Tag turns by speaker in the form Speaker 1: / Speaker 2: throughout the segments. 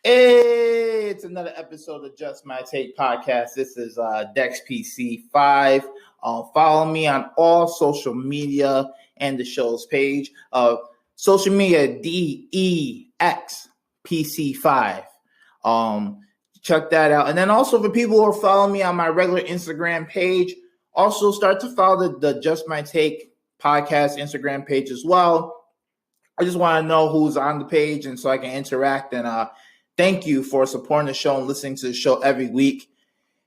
Speaker 1: Hey, it's another episode of Just My Take podcast. This is DexPC5. Follow me on all social media and the show's page. Social media DEXPC5. Check that out. And then also for people who are following me on my regular Instagram page, also start to follow the Just My Take podcast Instagram page as well. I just want to know who's on the page and so I can interact and thank you for supporting the show and listening to the show every week.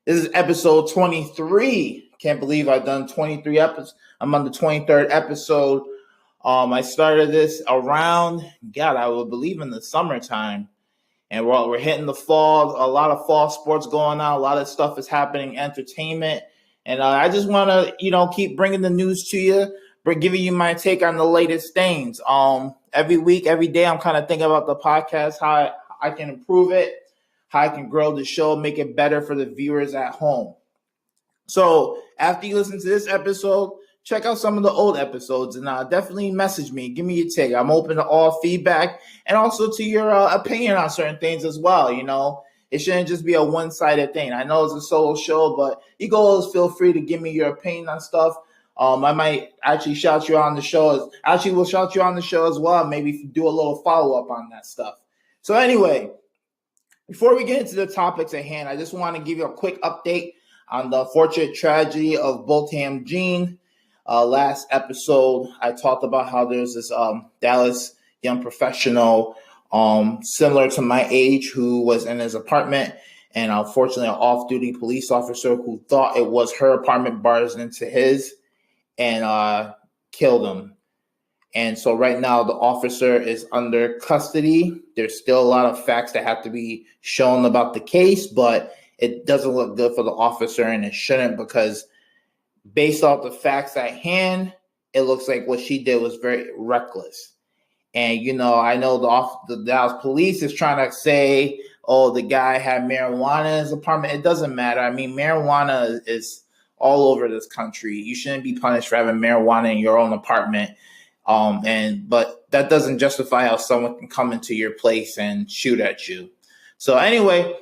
Speaker 1: This is episode 23. Can't believe I've done 23 episodes. I'm on the 23rd episode. I started this around, I would believe in the summertime. And we're hitting the fall. A lot of fall sports going on. A lot of stuff is happening, entertainment. And I just want to, keep bringing the news to you, giving you my take on the latest things. Every week, every day, I'm kind of thinking about the podcast, how I can improve it, how I can grow the show, make it better for the viewers at home. So after you listen to this episode, check out some of the old episodes and definitely message me. Give me your take. I'm open to all feedback and also to your opinion on certain things as well. It shouldn't just be a one-sided thing. I know it's a solo show, but you can always feel free to give me your opinion on stuff. I might actually shout you on the show. We'll shout you on the show as well. Maybe do a little follow-up on that stuff. So anyway, before we get into the topics at hand, I just want to give you a quick update on the unfortunate tragedy of Botham Jean. Last episode, I talked about how there's this Dallas young professional similar to my age who was in his apartment, and unfortunately an off-duty police officer who thought it was her apartment barged into his and killed him. And so right now the officer is under custody. There's still a lot of facts that have to be shown about the case, but it doesn't look good for the officer, and it shouldn't, because based off the facts at hand, it looks like what she did was very reckless. And, I know the Dallas police is trying to say, oh, the guy had marijuana in his apartment. It doesn't matter. I mean, marijuana is all over this country. You shouldn't be punished for having marijuana in your own apartment. But that doesn't justify how someone can come into your place and shoot at you. So anyway,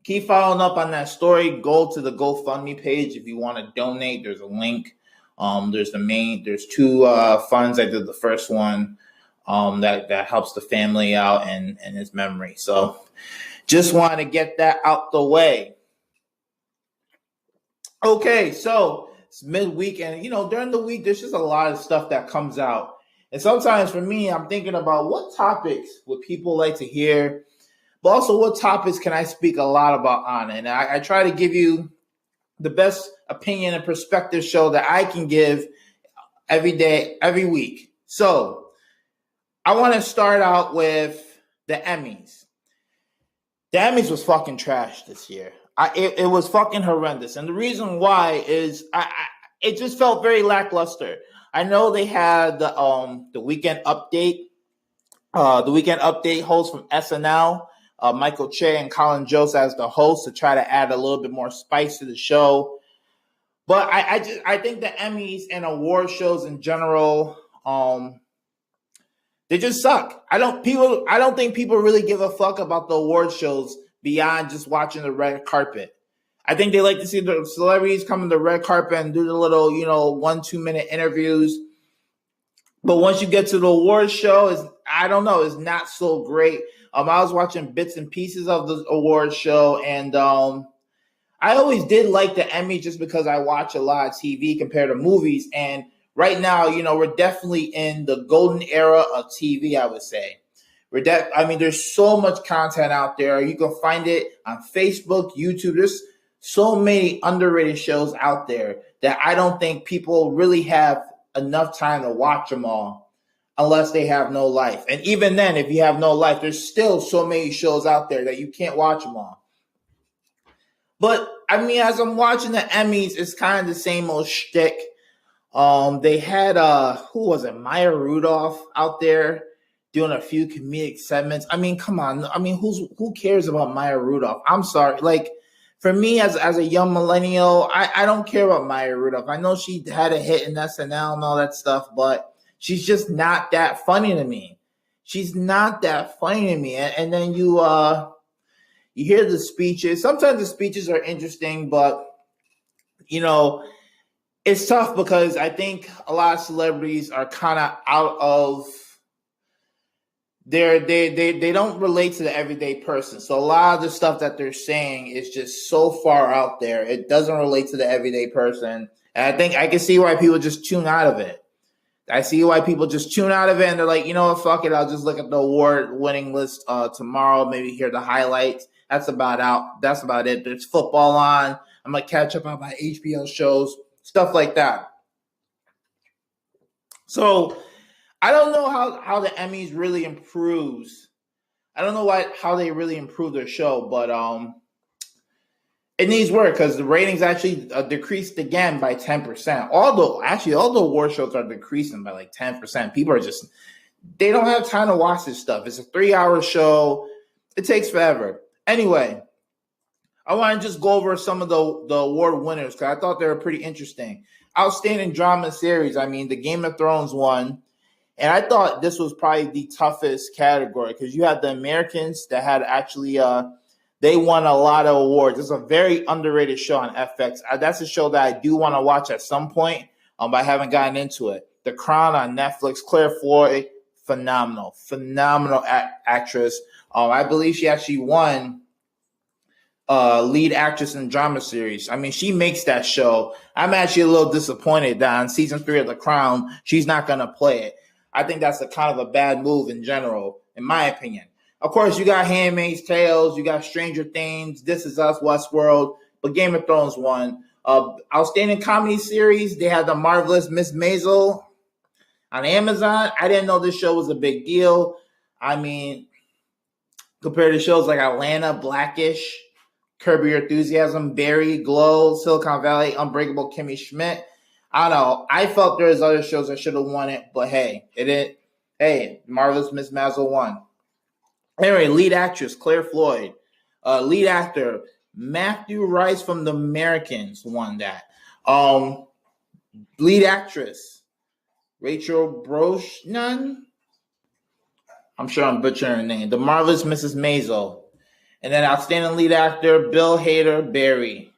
Speaker 1: keep following up on that story. Go to the GoFundMe page if you want to donate. There's a link. There's two funds. I did the first one that helps the family out and his memory. So just want to get that out the way. Okay, so it's midweek, and during the week there's just a lot of stuff that comes out, and sometimes for me I'm thinking about what topics would people like to hear, but also what topics can I speak a lot about on. And I try to give you the best opinion and perspective show that I can give every day, every week. So I want to start out with the Emmys. The Emmys was fucking trash this year. It was fucking horrendous. And the reason why is it just felt very lackluster. I know they had the Weekend Update. The Weekend Update host from SNL, Michael Che and Colin Jost as the host to try to add a little bit more spice to the show. But I think the Emmys and award shows in general, they just suck. I don't think people really give a fuck about the award shows beyond just watching the red carpet. I think they like to see the celebrities come on the red carpet and do the little, 1-2 minute interviews. But once you get to the award show, it's not so great. I was watching bits and pieces of the award show, and I always did like the Emmy just because I watch a lot of TV compared to movies. And right now, we're definitely in the golden era of TV, I would say. There's so much content out there. You can find it on Facebook, YouTube. There's so many underrated shows out there that I don't think people really have enough time to watch them all unless they have no life. And even then, if you have no life, there's still so many shows out there that you can't watch them all. But, as I'm watching the Emmys, it's kind of the same old shtick. They had, who was it, Maya Rudolph out there doing a few comedic segments. Come on. Who cares about Maya Rudolph? I'm sorry. For me, as a young millennial, I don't care about Maya Rudolph. I know she had a hit in SNL and all that stuff, but she's just not that funny to me. she's not that funny to me. And then you hear the speeches. Sometimes the speeches are interesting, but it's tough because I think a lot of celebrities are kind of out of they don't relate to the everyday person. So a lot of the stuff that they're saying is just so far out there. It doesn't relate to the everyday person. And I think I can see why people just tune out of it. I see why people just tune out of it and they're like, you know what, fuck it. I'll just look at the award winning list tomorrow, maybe hear the highlights. That's about it. There's football on. I'm going to catch up on my HBO shows, stuff like that. So I don't know how the Emmys really improves. I don't know how they really improve their show, but it needs work because the ratings actually decreased again by 10%. Although all the award shows are decreasing by like 10%. People are they don't have time to watch this stuff. It's a 3-hour show. It takes forever. Anyway, I want to just go over some of the award winners because I thought they were pretty interesting. Outstanding drama series. I mean, the Game of Thrones won. And I thought this was probably the toughest category because you had the Americans that had actually they won a lot of awards. It's a very underrated show on FX. That's a show that I do want to watch at some point, but I haven't gotten into it. The Crown on Netflix. Claire Foy, phenomenal actress. I believe she actually won lead actress in drama series. I mean, she makes that show. I'm actually a little disappointed that on season 3 of The Crown, she's not going to play it. I think that's a kind of a bad move in general, in my opinion. Of course, you got Handmaid's Tales, you got Stranger Things, This Is Us, Westworld, but Game of Thrones won. Outstanding comedy series, they had The Marvelous Miss Maisel on Amazon. I didn't know this show was a big deal. I mean, compared to shows like Atlanta, Blackish, Curb Your Enthusiasm, Barry, Glow, Silicon Valley, Unbreakable Kimmy Schmidt. I don't know. I felt there was other shows that should have won it, but hey, it didn't. Hey, Marvelous Miss Maisel won. Anyway, lead actress Claire Floyd, lead actor Matthew Rice from The Americans won that. Lead actress Rachel Brosnan. I'm sure I'm butchering her name. The Marvelous Mrs. Maisel, and then outstanding lead actor Bill Hader, Barry.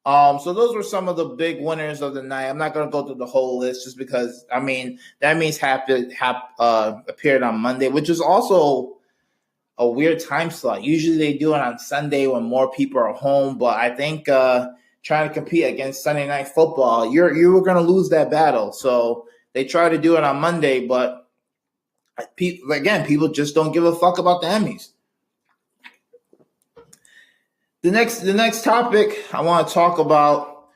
Speaker 1: So those were some of the big winners of the night. I'm not going to go through the whole list just because, I mean, that means appeared on Monday, which is also a weird time slot. Usually they do it on Sunday when more people are home, but I think trying to compete against Sunday Night Football, you were going to lose that battle. So they try to do it on Monday, but people just don't give a fuck about the Emmys. The next topic I want to talk about,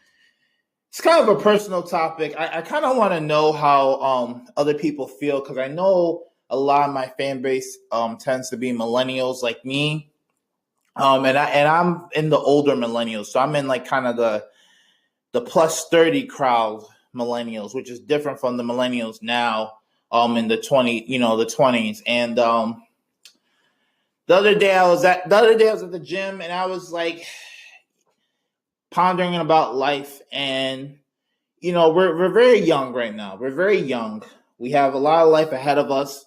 Speaker 1: it's kind of a personal topic. I kind of want to know how other people feel because I know a lot of my fan base tends to be millennials like me, and I'm in the older millennials, so I'm in like kind of the plus 30 crowd millennials, which is different from the millennials now in the 20s. And the other day I was at the gym and I was like pondering about life, and we're very young right now. We're very young. We have a lot of life ahead of us,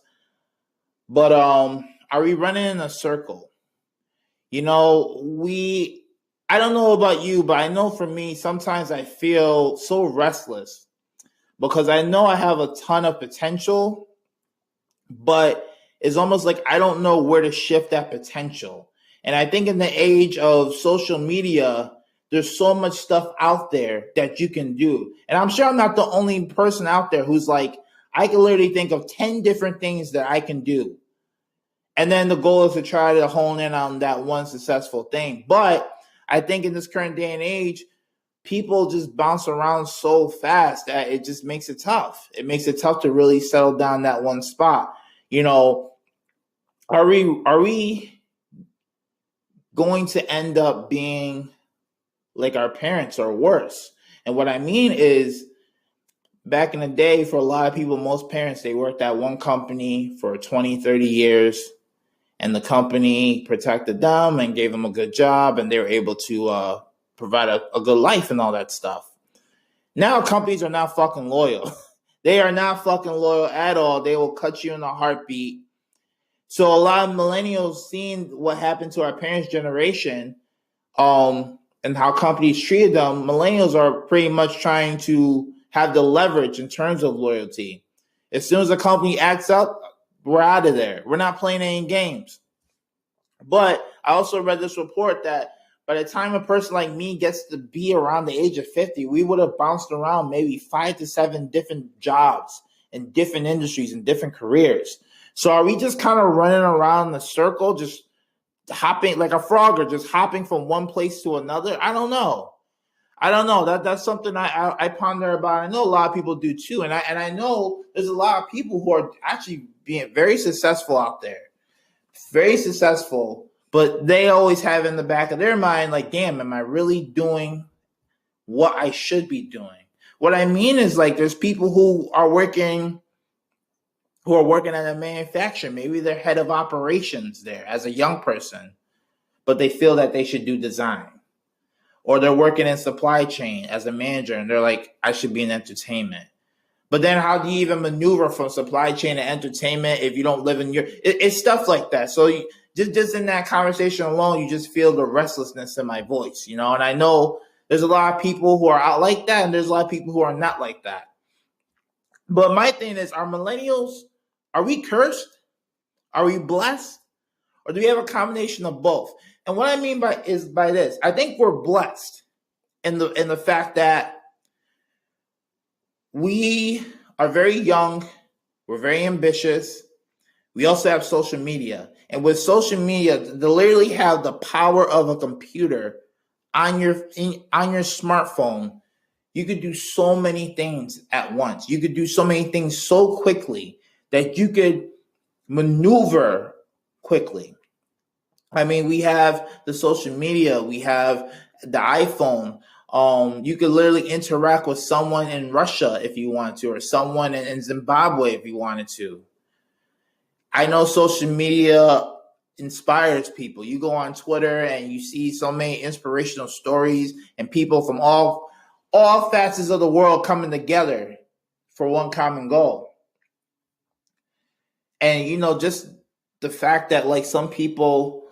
Speaker 1: but are we running in a circle? I don't know about you, but I know for me, sometimes I feel so restless because I know I have a ton of potential, but it's almost like I don't know where to shift that potential. And I think in the age of social media, there's so much stuff out there that you can do. And I'm sure I'm not the only person out there who's like, I can literally think of 10 different things that I can do. And then the goal is to try to hone in on that one successful thing. But I think in this current day and age, people just bounce around so fast that it just makes it tough. It makes it tough to really settle down that one spot. Are we going to end up being like our parents or worse? And what I mean is, back in the day, for a lot of people, most parents, they worked at one company for 20, 30 years, and the company protected them and gave them a good job, and they were able to provide a good life and all that stuff. Now companies are not fucking loyal. They are not fucking loyal at all. They will cut you in a heartbeat. So a lot of millennials seeing what happened to our parents' generation, and how companies treated them, millennials are pretty much trying to have the leverage in terms of loyalty. As soon as a company acts up, we're out of there. We're not playing any games. But I also read this report that by the time a person like me gets to be around the age of 50, we would have bounced around maybe 5 to 7 different jobs in different industries and different careers. So are we just kind of running around the circle, just hopping like a frog, or just hopping from one place to another? I don't know. That's something I ponder about. I know a lot of people do too, and I know there's a lot of people who are actually being very successful out there, very successful, but they always have in the back of their mind, like, damn, am I really doing what I should be doing? What I mean is, like, there's people who are working at a manufacturer. Maybe they're head of operations there as a young person, but they feel that they should do design. Or they're working in supply chain as a manager, and they're like, I should be in entertainment. But then how do you even maneuver from supply chain to entertainment if you don't live in it's stuff like that. So just in that conversation alone, you just feel the restlessness in my voice, and I know there's a lot of people who are out like that, and there's a lot of people who are not like that. But my thing is, are we cursed? Are we blessed? Or do we have a combination of both? And what I mean by this, I think we're blessed in the fact that we are very young, we're very ambitious. We also have social media. And with social media, they literally have the power of a computer on your smartphone. You could do so many things at once. You could do so many things so quickly that you could maneuver quickly. I mean, we have the social media, we have the iPhone. You could literally interact with someone in Russia if you wanted to, or someone in Zimbabwe if you wanted to. I know social media inspires people. You go on Twitter and you see so many inspirational stories and people from all facets of the world coming together for one common goal. And, just the fact that, like, some people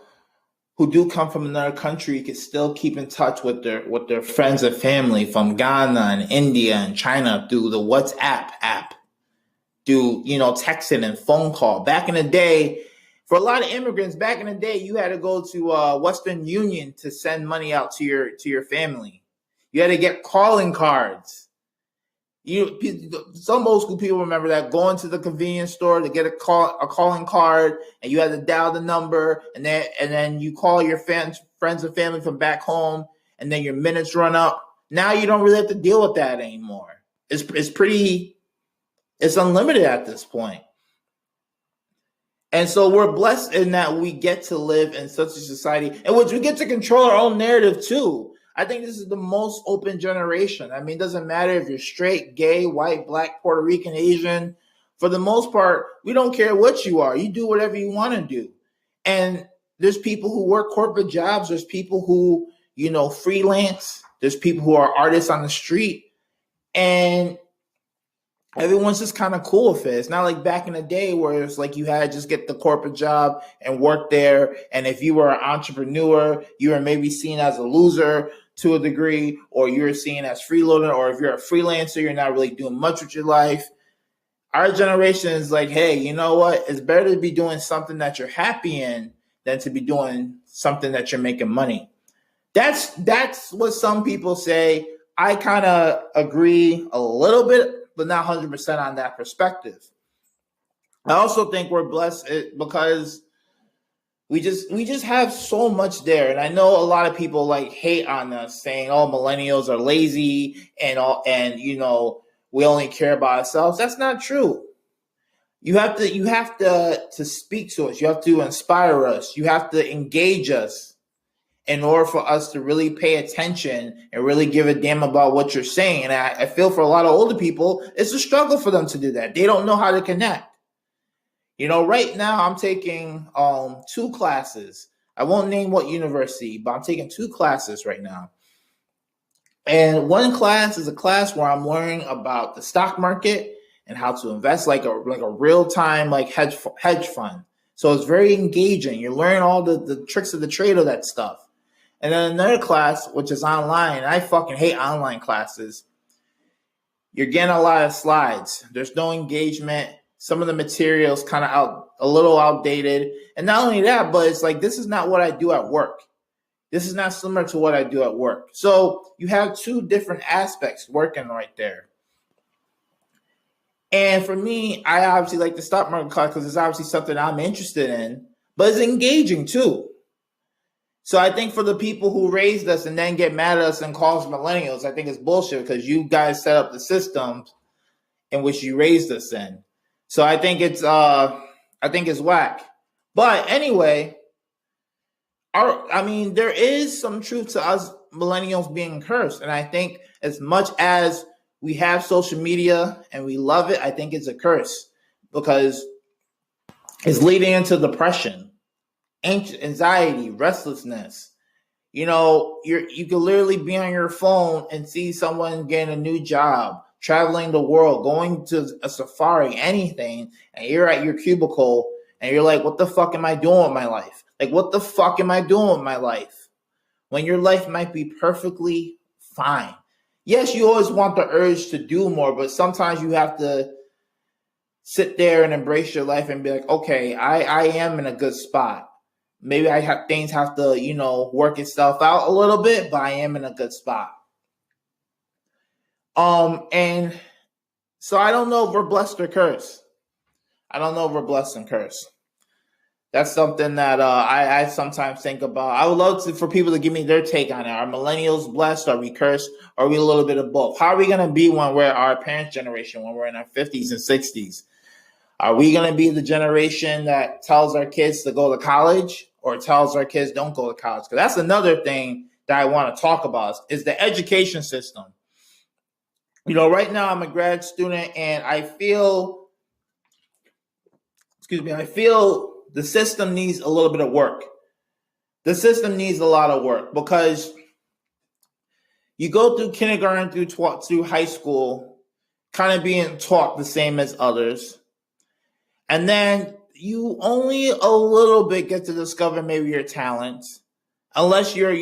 Speaker 1: who do come from another country can still keep in touch with their friends and family from Ghana and India and China through the WhatsApp app, through, texting and phone call. Back in the day, for a lot of immigrants, you had to go to Western Union to send money out to your family. You had to get calling cards. Some old school people remember that, going to the convenience store to get a calling card, and you had to dial the number, and then you call your friends and family from back home, and then your minutes run up. Now you don't really have to deal with that anymore. It's unlimited at this point. And so we're blessed in that we get to live in such a society in which we get to control our own narrative too. I think this is the most open generation. I mean, it doesn't matter if you're straight, gay, white, black, Puerto Rican, Asian. For the most part, we don't care what you are. You do whatever you want to do. And there's people who work corporate jobs. There's people who, freelance. There's people who are artists on the street. And everyone's just kind of cool with it. It's not like back in the day where it's like you had to just get the corporate job and work there. And if you were an entrepreneur, you were maybe seen as a loser to a degree, or you're seen as freeloader, or if you're a freelancer, you're not really doing much with your life. Our generation is like, hey, you know what? It's better to be doing something that you're happy in than to be doing something that you're making money. That's what some people say. I kind of agree a little bit, but not 100% on that perspective. I also think we're blessed because we just have so much there. And I know a lot of people like hate on us, saying, oh, millennials are lazy and we only care about ourselves. That's not true. You have to speak to us. You have to inspire us. You have to engage us in order for us to really pay attention and really give a damn about what you're saying. And I feel for a lot of older people, it's a struggle for them to do that. They don't know how to connect. Right now I'm taking 2 classes. I won't name what university, but I'm taking 2 classes right now. And one class is a class where I'm learning about the stock market and how to invest like a real-time hedge fund. So it's very engaging. You're learning all the tricks of the trade of that stuff. And then another class, which is online, and I fucking hate online classes. You're getting a lot of slides. There's no engagement. Some of the materials kind of a little outdated. And not only that, but it's like, this is not what I do at work. This is not similar to what I do at work. So you have two different aspects working right there. And for me, I obviously like the stock market class because it's obviously something I'm interested in, but it's engaging too. So I think for the people who raised us and then get mad at us and call us millennials, I think it's bullshit because you guys set up the systems in which you raised us in. So I think it's whack. But anyway, there is some truth to us millennials being cursed. And I think as much as we have social media and we love it, I think it's a curse because it's leading into depression, anxiety, restlessness. You can literally be on your phone and see someone getting a new job, traveling the world, going to a safari, anything, and you're at your cubicle and you're like, what the fuck am I doing with my life? Like, what the fuck am I doing with my life? When your life might be perfectly fine. Yes, you always want the urge to do more, but sometimes you have to sit there and embrace your life and be like, okay, I am in a good spot. Maybe things have to, work itself out a little bit, but I am in a good spot. And so I don't know if we're blessed or cursed. I don't know if we're blessed and cursed. That's something that I sometimes think about. I would love for people to give me their take on it. Are millennials blessed? Are we cursed? Or are we a little bit of both? How are we going to be when we're our parents' generation, when we're in our 50s and 60s? Are we going to be the generation that tells our kids to go to college or tells our kids don't go to college? Because that's another thing that I want to talk about is the education system. Right now I'm a grad student and I feel the system needs a little bit of work. The system needs a lot of work because you go through kindergarten through high school, kind of being taught the same as others. And then you only a little bit get to discover maybe your talents. Unless you're,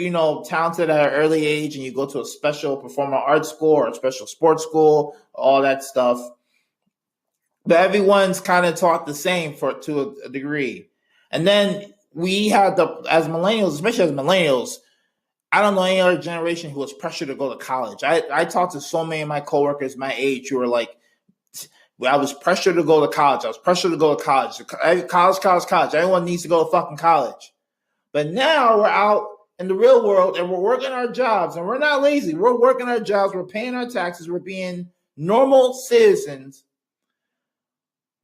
Speaker 1: talented at an early age and you go to a special performing arts school or a special sports school, all that stuff. But everyone's kind of taught the same to a degree. And then we have as millennials, especially as millennials, I don't know any other generation who was pressured to go to college. I talked to so many of my coworkers my age who were like, I was pressured to go to college. College. Everyone needs to go to fucking college. But now we're out in the real world and we're working our jobs and we're not lazy. We're working our jobs. We're paying our taxes. We're being normal citizens.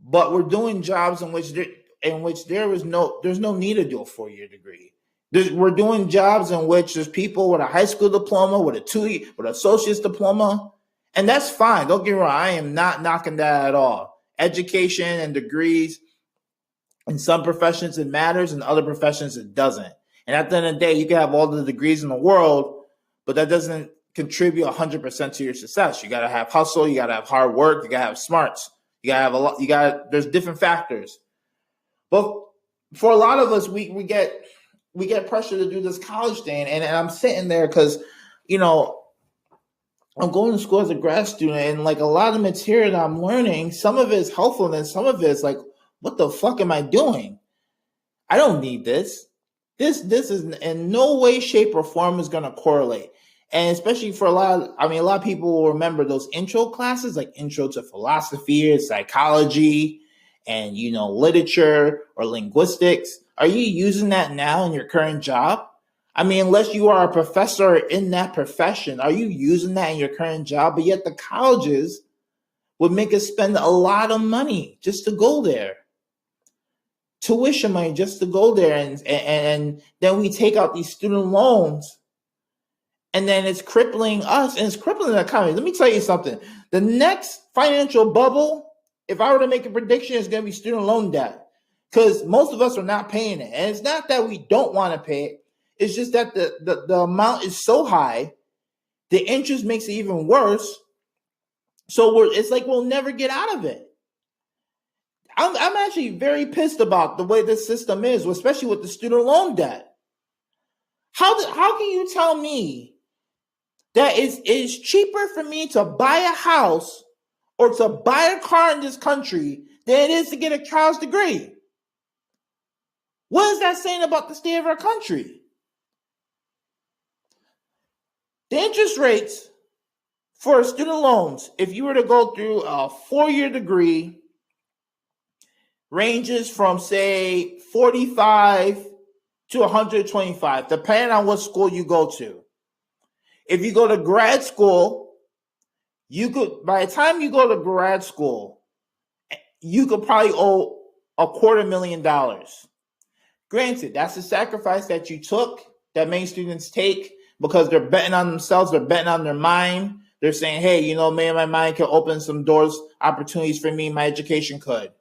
Speaker 1: But we're doing jobs in which there's no need to do a 4-year degree. We're doing jobs in which there's people with a high school diploma, with an associate's diploma. And that's fine. Don't get me wrong. I am not knocking that at all. Education and degrees, in some professions it matters, in other professions it doesn't. And at the end of the day, you can have all the degrees in the world, but that doesn't contribute 100% to your success. You got to have hustle. You got to have hard work. You got to have smarts. You got to have a lot. There's different factors. But for a lot of us, we get pressure to do this college thing. And I'm sitting there because, I'm going to school as a grad student, and like a lot of the material that I'm learning, some of it is helpful, and some of it is like, what the fuck am I doing? I don't need this. This is in no way, shape, or form is going to correlate. And especially for a lot of people will remember those intro classes, like intro to philosophy or psychology and, literature or linguistics. Are you using that now in your current job? Unless you are a professor in that profession, are you using that in your current job? But yet the colleges would make us spend a lot of money just to go there. Tuition money just to go there. And then we take out these student loans. And then it's crippling us and it's crippling the economy. Let me tell you something. The next financial bubble, if I were to make a prediction, is going to be student loan debt. Because most of us are not paying it. And it's not that we don't want to pay it. It's just that the amount is so high, the interest makes it even worse. So it's like we'll never get out of it. I'm actually very pissed about the way this system is, especially with the student loan debt. How can you tell me that it's cheaper for me to buy a house or to buy a car in this country than it is to get a college degree? What is that saying about the state of our country? The interest rates for student loans, if you were to go through a 4-year degree, ranges from, say, 45 to 125, depending on what school you go to. If you go to grad school, by the time you go to grad school, you could probably owe $250,000. Granted, that's a sacrifice that you took, that many students take, because they're betting on themselves, they're betting on their mind. They're saying, hey, maybe my mind can open some doors, opportunities for me, my education could.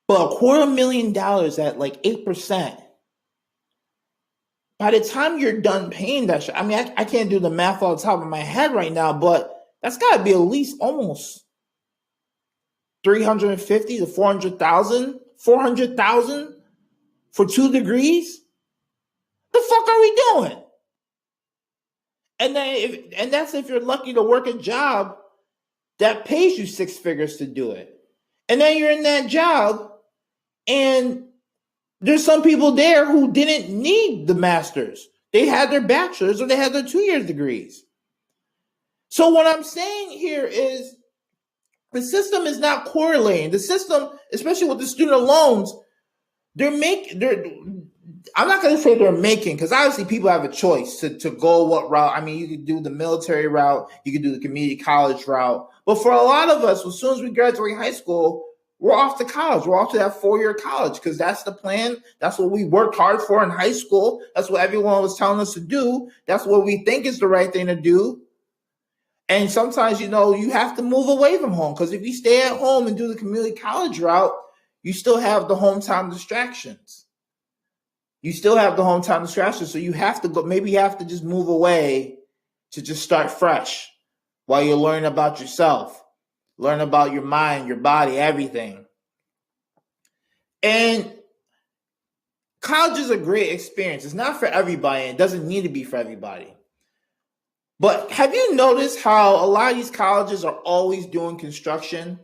Speaker 1: But $250,000 at like 8%, by the time you're done paying that shit, I can't do the math off the top of my head right now, but that's got to be at least almost $350,000 to $400,000 for 2 degrees. The fuck are we doing? And then that's if you're lucky to work a job that pays you 6 figures to do it. And then you're in that job, and there's some people there who didn't need the master's. They had their bachelor's or they had their 2-year degrees. So what I'm saying here is the system is not correlating. The system, especially with the student loans, I'm not going to say they're making, because obviously people have a choice to go what route. You could do the military route, you could do the community college route. But for a lot of us, as soon as we graduate high school, we're off to college. We're off to that 4-year college, because that's the plan. That's what we worked hard for in high school. That's what everyone was telling us to do. That's what we think is the right thing to do. And sometimes, you have to move away from home, because if you stay at home and do the community college route, you still have the hometown distractions. So you have to go, maybe you have to just move away to just start fresh while you're learning about yourself, learn about your mind, your body, everything. And college is a great experience. It's not for everybody. It doesn't need to be for everybody. But have you noticed how a lot of these colleges are always doing construction?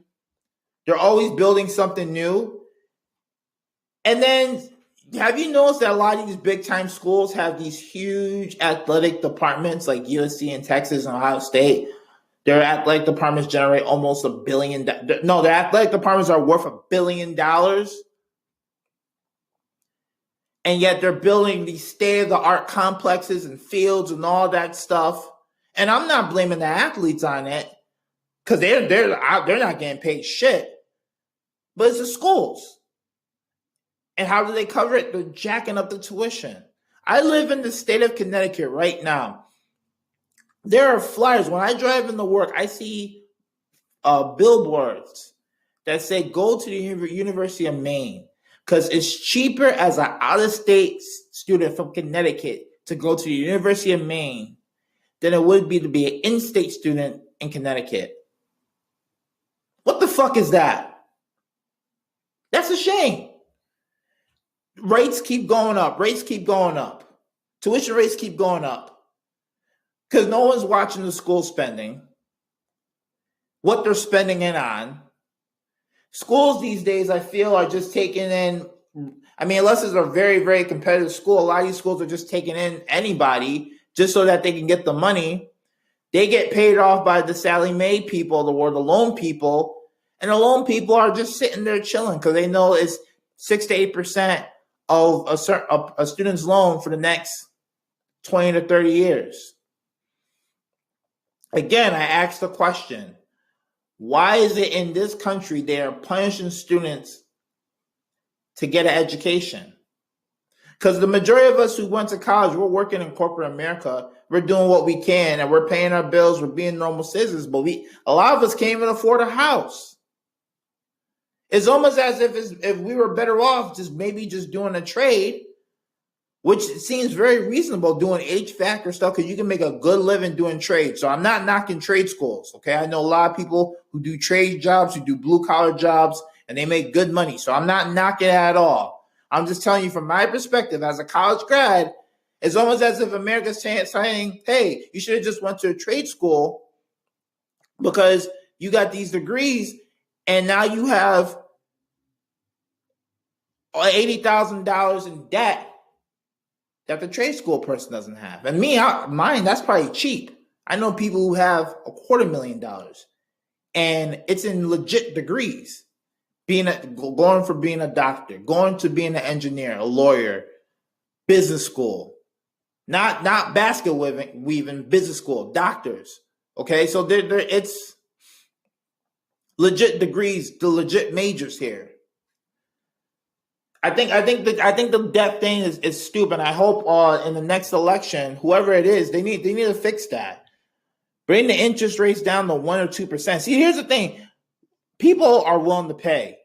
Speaker 1: They're always building something new. And then have you noticed that a lot of these big time schools have these huge athletic departments like USC in Texas and Ohio State? Their athletic departments generate almost $1 billion. No, their athletic departments are worth $1 billion. And yet they're building these state-of-the-art complexes and fields and all that stuff. And I'm not blaming the athletes on it, because they're not getting paid shit. But it's the schools. And how do they cover it? They're jacking up the tuition. I live in the state of Connecticut right now. There are flyers. When I drive into work, I see billboards that say, go to the University of Maine, because it's cheaper as an out-of-state student from Connecticut to go to the University of Maine than it would be to be an in-state student in Connecticut. What the fuck is that? That's a shame. Rates keep going up. Tuition rates keep going up, because no one's watching the school spending, what they're spending it on. Schools these days, I feel, are just taking in, unless it's a very, very competitive school, a lot of these schools are just taking in anybody just so that they can get the money. They get paid off by the Sally Mae people, the loan people, and the loan people are just sitting there chilling, because they know it's 6 to 8% of a student's loan for the next 20 to 30 years. Again, I asked the question, why is it in this country they are punishing students to get an education? Because the majority of us who went to college, we're working in corporate America. We're doing what we can, and we're paying our bills. We're being normal citizens, but a lot of us can't even afford a house. It's almost as if we were better off just doing a trade which seems very reasonable doing HVAC or stuff because you can make a good living doing trades. So I'm not knocking trade schools, okay? I know a lot of people who do trade jobs, who do blue-collar jobs, and they make good money. So I'm not knocking it at all. I'm just telling you from my perspective as a college grad, it's almost as if America's saying, hey, you should have just went to a trade school because you got these degrees and now you have $80,000 in debt that the trade school person doesn't have. And mine, that's probably cheap. I know people who have $250,000 and it's in legit degrees. Going for being a doctor, going to being an engineer, a lawyer, business school, not basket weaving, business school, doctors. Okay, so it's legit degrees, the legit majors here. I think the debt thing is stupid. I hope in the next election, whoever it is, they need to fix that. Bring the interest rates down to 1 or 2%. See, here's the thing: people are willing to pay.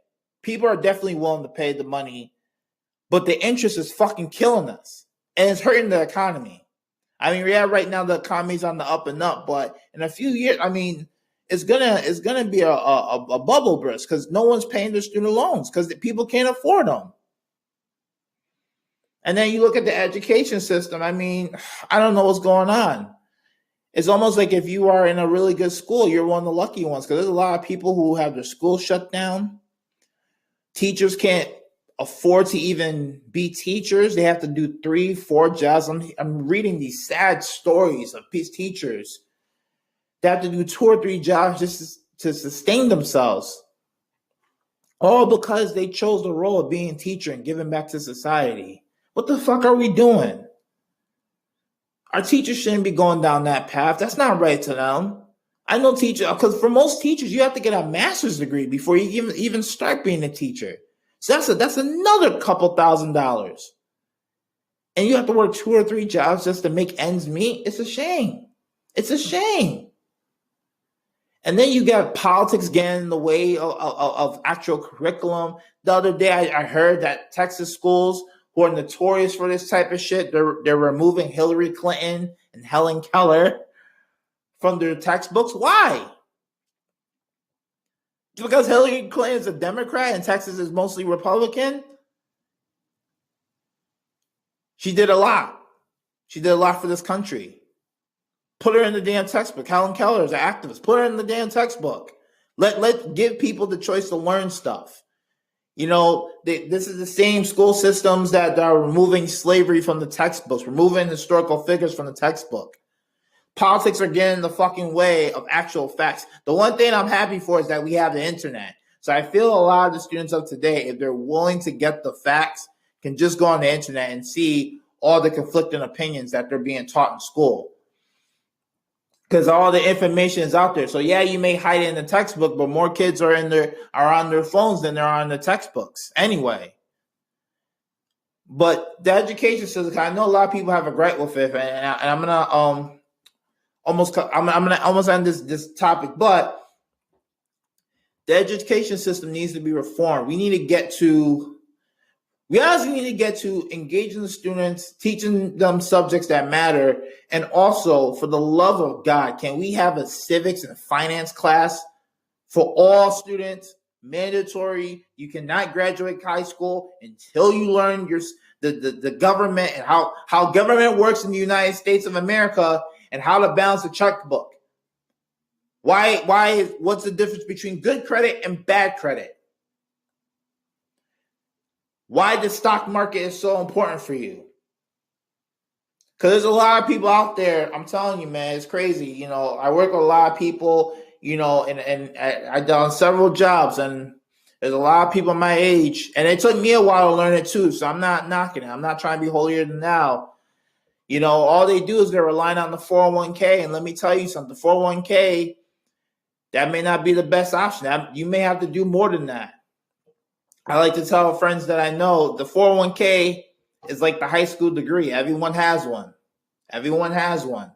Speaker 1: People are definitely willing to pay the money, but the interest is fucking killing us, and it's hurting the economy. I mean, yeah, right now the economy's on the up and up, but in a few years, I mean, it's gonna be a bubble burst because no one's paying their student loans because people can't afford them. And then you look at the education system. I mean, I don't know what's going on. It's almost like if you are in a really good school, you're one of the lucky ones because there's a lot of people who have their school shut down. Teachers can't afford to even be teachers. They have to do 3-4 jobs. I'm reading these sad stories of teachers that have to do 2 or 3 jobs just to sustain themselves. All because they chose the role of being a teacher and giving back to society. What the fuck are we doing? Our teachers shouldn't be going down that path. That's not right to them. I know teachers, because for most teachers, you have to get a master's degree before you even start being a teacher. So that's another couple $1,000s. And you have to work 2 or 3 jobs just to make ends meet. It's a shame. It's a shame. And then you got politics getting in the way of actual curriculum. The other day, I heard that Texas schools, who are notorious for this type of shit, they're removing Hillary Clinton and Helen Keller from their textbooks. Why? Because Hillary Clinton is a Democrat and Texas is mostly Republican? She did a lot. She did a lot for this country. Put her in the damn textbook. Helen Keller is an activist. Put her in the damn textbook. Let give people the choice to learn stuff. You know, this is the same school systems that are removing slavery from the textbooks, removing historical figures from the textbook. Politics are getting in the fucking way of actual facts. The one thing I'm happy for is that we have the internet. So I feel a lot of the students of today, if they're willing to get the facts, can just go on the internet and see all the conflicting opinions that they're being taught in school. Because all the information is out there. So yeah, you may hide it in the textbook, but more kids are on their phones than there are in the textbooks anyway. But the education system, I know a lot of people have a gripe with it, and I'm gonna almost end this topic, but the education system needs to be reformed. We honestly need to get to engaging the students, teaching them subjects that matter, and also, for the love of God, can we have a civics and finance class for all students? Mandatory. You cannot graduate high school until you learn the government and how government works in the United States of America and how to balance a checkbook. What's the difference between good credit and bad credit? Why the stock market is so important for you? Because there's a lot of people out there. I'm telling you, man, it's crazy. You know, I work with a lot of people, you know, and I've done several jobs, and there's a lot of people my age, and it took me a while to learn it too. So I'm not knocking it. I'm not trying to be holier than thou. You know, all they do is they're relying on the 401k. And let me tell you something, 401k, that may not be the best option. You may have to do more than that. I like to tell friends that I know the 401k is like the high school degree. Everyone has one. Everyone has one.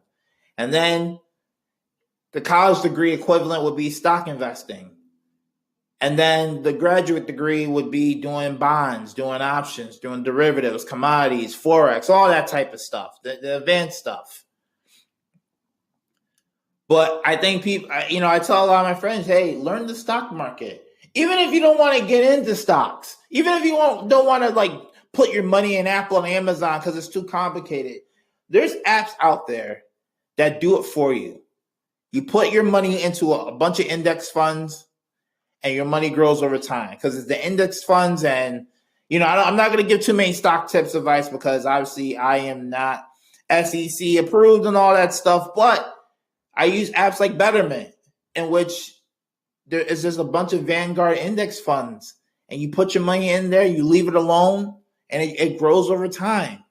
Speaker 1: And then the college degree equivalent would be stock investing. And then the graduate degree would be doing bonds, doing options, doing derivatives, commodities, Forex, all that type of stuff, the advanced stuff. But I think people, I tell a lot of my friends, hey, learn the stock market. Even if you don't want to get into stocks, even if you don't want to like put your money in Apple and Amazon because it's too complicated, there's apps out there that do it for you. You put your money into a bunch of index funds and your money grows over time because it's the index funds. And, I'm not going to give too many stock tips advice because obviously I am not SEC approved and all that stuff. But I use apps like Betterment, in which there is just a bunch of Vanguard index funds. And you put your money in there, you leave it alone, and it grows over time.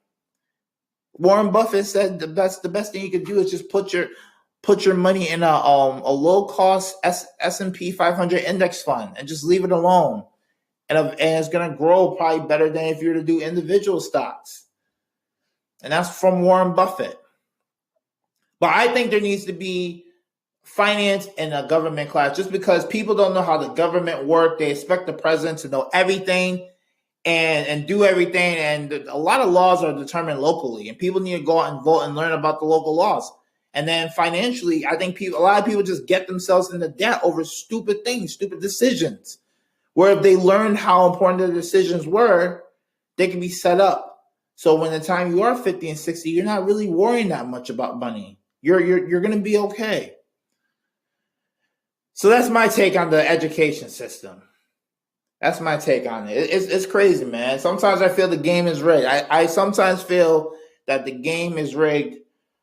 Speaker 1: Warren Buffett said the best thing you could do is just put your money in a low cost S&P 500 index fund and just leave it alone, and it's gonna grow probably better than if you were to do individual stocks. And that's from Warren Buffett. But I think there needs to be finance in a government class, just because people don't know how the government works. They expect the president to know everything and do everything, and a lot of laws are determined locally, and people need to go out and vote and learn about the local laws. And then financially, I think a lot of people just get themselves into debt over stupid things, stupid decisions, where if they learned how important the decisions were, they can be set up. So when the time you are 50 and 60, you're not really worrying that much about money. You're going to be okay. So that's my take on the education system. That's my take on it. It's crazy, man. Sometimes I feel the game is rigged. I sometimes feel that the game is rigged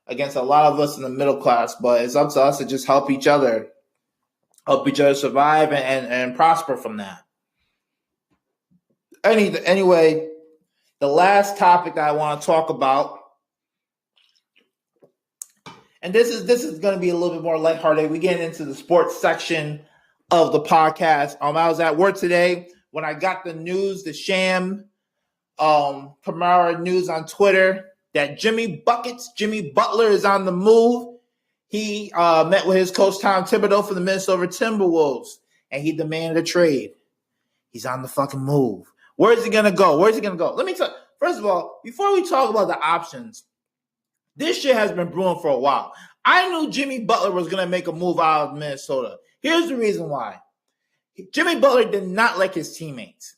Speaker 1: against a lot of us in the middle class, but it's up to us to just help each other survive and prosper from that. Anyway, the last topic that I want to talk about, and this is going to be a little bit more lighthearted. We get into the sports section of the podcast. I was at work today when I got the news, the sham Kamara news on Twitter, that Jimmy Butler is on the move. He met with his coach Tom Thibodeau for the Minnesota Timberwolves, and he demanded a trade. He's on the fucking move. Where's he gonna go? Let me tell you, first of all, before we talk about the options, this shit has been brewing for a while. I knew Jimmy Butler was gonna make a move out of Minnesota. Here's the reason why. Jimmy Butler did not like his teammates.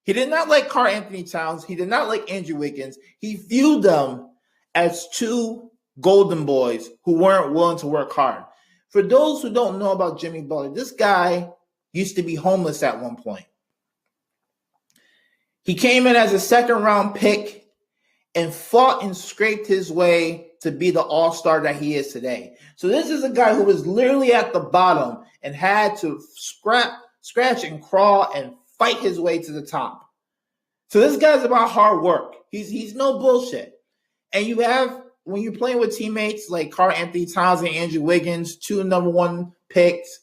Speaker 1: He did not like Karl Anthony Towns. He did not like Andrew Wiggins. He viewed them as two golden boys who weren't willing to work hard. For those who don't know about Jimmy Butler, this guy used to be homeless at one point. He came in as a second-round pick and fought and scraped his way to be the all-star that he is today. So this is a guy who was literally at the bottom and had to scratch and crawl and fight his way to the top. So this guy's about hard work. He's no bullshit. And you have, when you're playing with teammates like Karl Anthony Towns and Andrew Wiggins, two number one picks,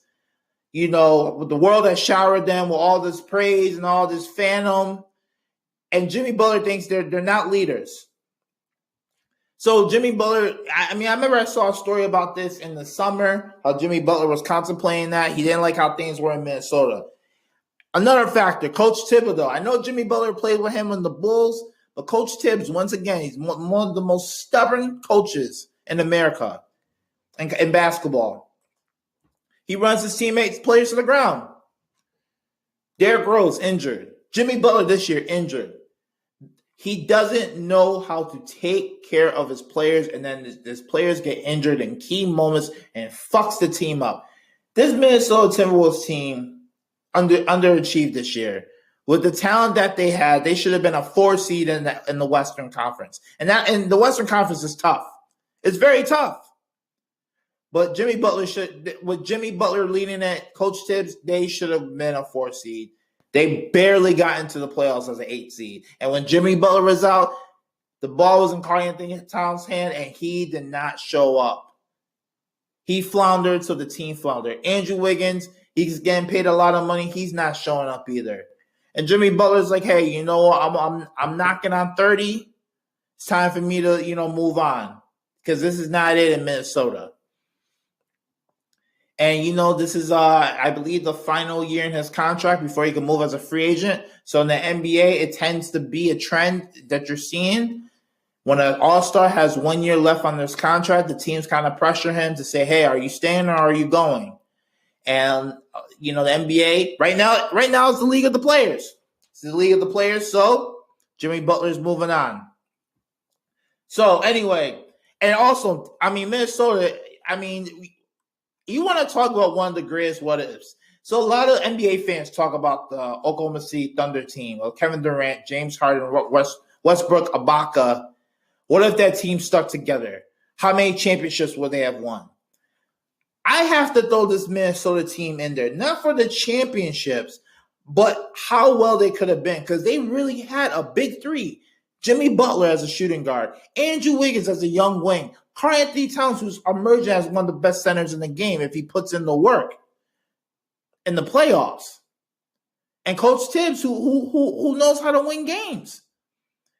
Speaker 1: with the world has showered them with all this praise and all this fandom. And Jimmy Butler thinks they're not leaders. So Jimmy Butler, I remember I saw a story about this in the summer, how Jimmy Butler was contemplating that. He didn't like how things were in Minnesota. Another factor, Coach Thibodeau. I know Jimmy Butler played with him in the Bulls, but Coach Tibbs, once again, he's one of the most stubborn coaches in America in basketball. He runs his players to the ground. Derrick Rose, injured. Jimmy Butler this year, injured. He doesn't know how to take care of his players, and then his players get injured in key moments and fucks the team up. This Minnesota Timberwolves team underachieved this year. With the talent that they had, they should have been a 4 seed in the Western Conference. And the Western Conference is tough. It's very tough. But with Jimmy Butler leading it, Coach Tibbs, they should have been a 4 seed. They barely got into the playoffs as an 8 seed. And when Jimmy Butler was out, the ball was in Karl Anthony Towns' hand, and he did not show up. He floundered, so the team floundered. Andrew Wiggins, he's getting paid a lot of money. He's not showing up either. And Jimmy Butler's like, hey, you know what? I'm knocking on 30. It's time for me to, move on, because this is not it in Minnesota. And this is I believe the final year in his contract before he can move as a free agent. So in the NBA, it tends to be a trend that you're seeing. When an all-star has 1 year left on this contract, the teams kind of pressure him to say, hey, are you staying or are you going? And, the NBA, right now is the league of the players. It's the league of the players, so Jimmy Butler's moving on. So, anyway, and also, Minnesota, you want to talk about one of the greatest what-ifs. So, a lot of NBA fans talk about the Oklahoma City Thunder team, of Kevin Durant, James Harden, Westbrook, Ibaka. What if that team stuck together? How many championships would they have won? I have to throw this Minnesota team in there, not for the championships, but how well they could have been, because they really had a big three. Jimmy Butler as a shooting guard, Andrew Wiggins as a young wing, Karl-Anthony Towns, who's emerging as one of the best centers in the game if he puts in the work in the playoffs, and Coach Tibbs, who knows how to win games.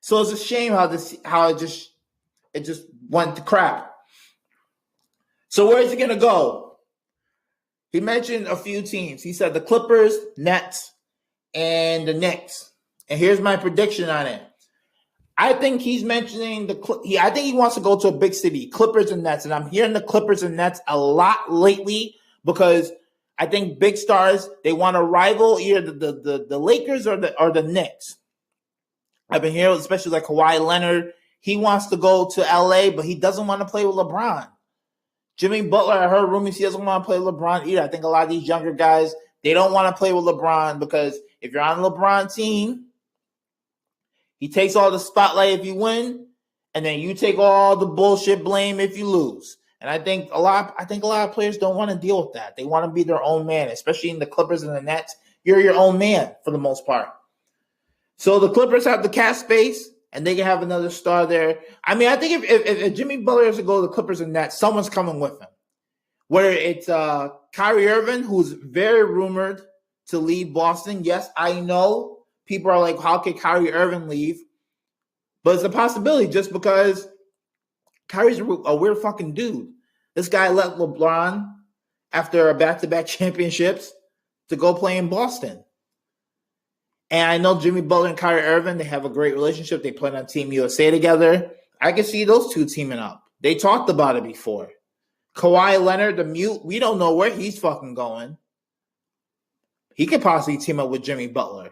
Speaker 1: So it's a shame how it just went to crap. So where is he going to go? He mentioned a few teams. He said the Clippers, Nets, and the Knicks. And here's my prediction on it. I think he's mentioning I think he wants to go to a big city, Clippers and Nets. And I'm hearing the Clippers and Nets a lot lately because I think big stars, they want to rival either the Lakers or the Knicks. I've been hearing, especially like Kawhi Leonard. He wants to go to LA, but he doesn't want to play with LeBron. Jimmy Butler, I heard rumors he doesn't want to play with LeBron either. I think a lot of these younger guys, they don't want to play with LeBron because if you're on a LeBron team, he takes all the spotlight if you win, and then you take all the bullshit blame if you lose. And I think a lot of players don't want to deal with that. They want to be their own man, especially in the Clippers and the Nets. You're your own man for the most part. So the Clippers have the cap space, and they can have another star there. I think if Jimmy Butler has to go to the Clippers and Nets, someone's coming with him. Whether it's Kyrie Irving, who's very rumored to leave Boston. Yes, I know people are like, how could Kyrie Irving leave? But it's a possibility just because Kyrie's a weird fucking dude. This guy left LeBron after back-to-back championships to go play in Boston. And I know Jimmy Butler and Kyrie Irving, they have a great relationship. They played on Team USA together. I can see those two teaming up. They talked about it before. Kawhi Leonard, the mute, we don't know where he's fucking going. He could possibly team up with Jimmy Butler.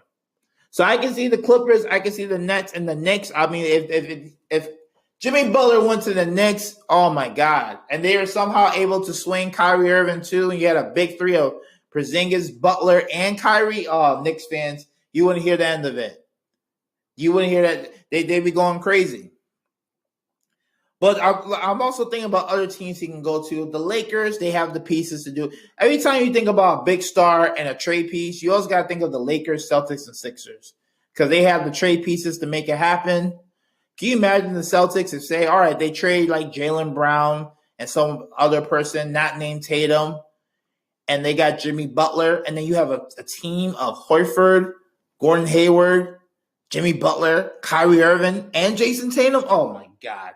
Speaker 1: So I can see the Clippers, I can see the Nets and the Knicks. If Jimmy Butler went to the Knicks, oh my God. And they were somehow able to swing Kyrie Irving too, and you had a big three of Porzingis, Butler, and Kyrie. Oh, Knicks fans, you wouldn't hear the end of it. You wouldn't hear that. They'd be going crazy. But I'm also thinking about other teams he can go to. The Lakers, they have the pieces to do. Every time you think about a big star and a trade piece, you always got to think of the Lakers, Celtics, and Sixers. Because they have the trade pieces to make it happen. Can you imagine the Celtics if say, all right, they trade like Jaylen Brown and some other person not named Tatum, and they got Jimmy Butler, and then you have a team of Horford, Gordon Hayward, Jimmy Butler, Kyrie Irving, and Jason Tatum? Oh, my God.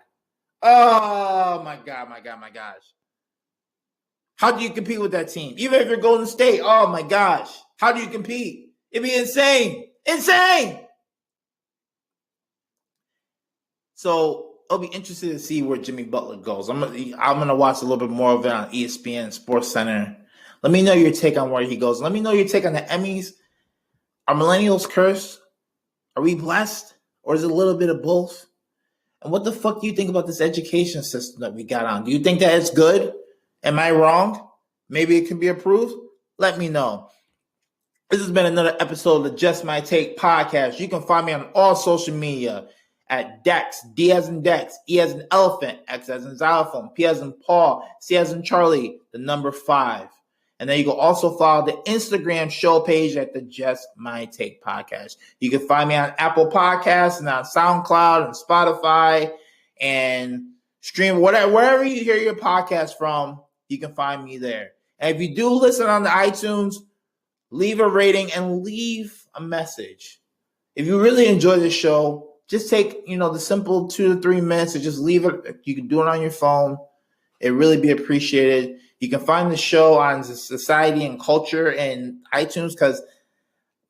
Speaker 1: Oh, my God, my gosh. How do you compete with that team? Even if you're Golden State, oh, my gosh. How do you compete? It'd be insane. Insane! So I'll be interested to see where Jimmy Butler goes. I'm gonna watch a little bit more of it on ESPN Sports Center. Let me know your take on where he goes. Let me know your take on the Emmys. Are millennials cursed? Are we blessed? Or is it a little bit of both? And what the fuck do you think about this education system that we got on? Do you think that it's good? Am I wrong? Maybe it can be improved? Let me know. This has been another episode of the Just My Take podcast. You can find me on all social media at Dex, D as in Dex, E as in Elephant, X as in Xylophone, P as in Paul, C as in Charlie, the number 5. And then you can also follow the Instagram show page at the Just My Take podcast. You can find me on Apple Podcasts and on SoundCloud and Spotify and stream wherever you hear your podcast from, you can find me there. And if you do listen on the iTunes, leave a rating and leave a message. If you really enjoy the show, just take, the simple 2 to 3 minutes to just leave it. You can do it on your phone. It really be appreciated. You can find the show on society and culture and iTunes, because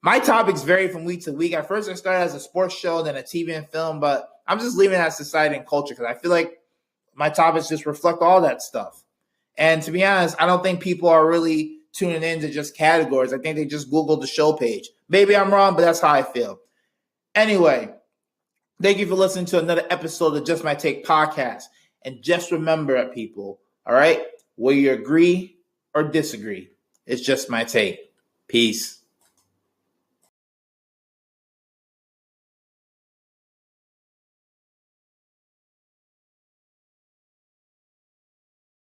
Speaker 1: my topics vary from week to week. At first, I started as a sports show, then a TV and film, but I'm just leaving it as society and culture because I feel like my topics just reflect all that stuff. And to be honest, I don't think people are really tuning into just categories. I think they just Googled the show page. Maybe I'm wrong, but that's how I feel. Anyway, thank you for listening to another episode of Just My Take podcast. And just remember, people, all right, whether you agree or disagree, it's just my take. Peace.